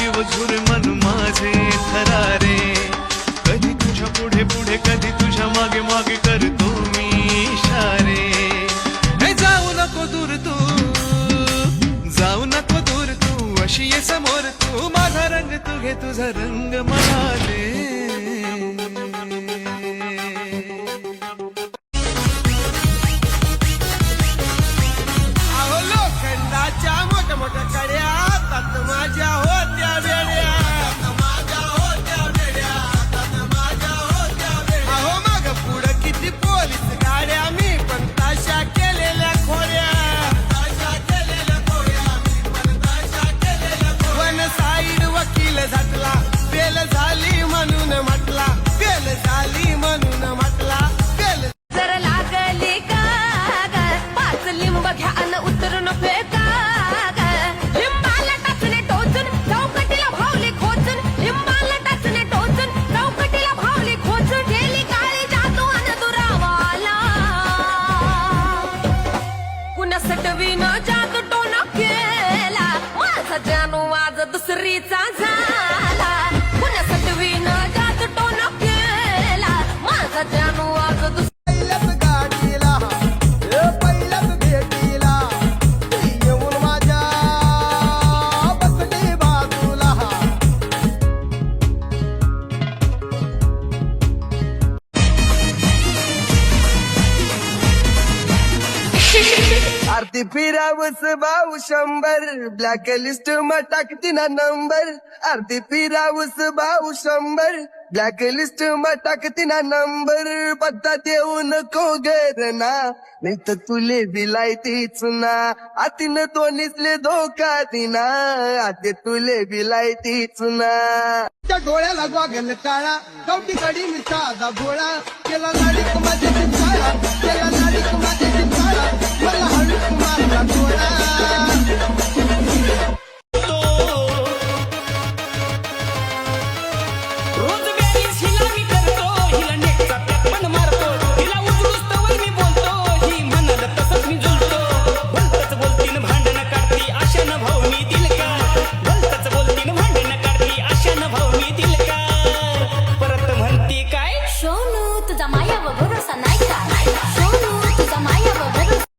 जीव झुर मन माझे थरारे, कधी तुझ्या पुढे पुढे कधी तुझ्या मागे मागे करतो मी इशारे. हे जाऊ नको दूर तू, जाऊ नको दूर तू, अशी ये समोर तू, माझा रंग तू घे तुझा रंग मला दे. दुसरीचा झाला पुण्या सटवीनं जात टोना केला माझा जानू आज पहिल्याच गाडीला पहिल्याच भेटीला येऊन माझ्या बसली बाजूला. आरती फिरावस भाऊ 100, ब्लॅक लिस्ट मा टाकती ना नंबर. आरती फिरावस भाऊ 100, ब्लॅक लिस्ट मा टाकती ना नंबर. पत्ता देऊ नको घरना, नाही तर तुले बिलायतीच ना. आतीनं दोन्हीसले धोका दिना, आते तुले बिलायतीच ना. त्या डोळ्याला गॉगल काळा, गावठी कडी मी साधा भोळा, केला लाडीक माझ्या काळा, केला लाडीक माझ्या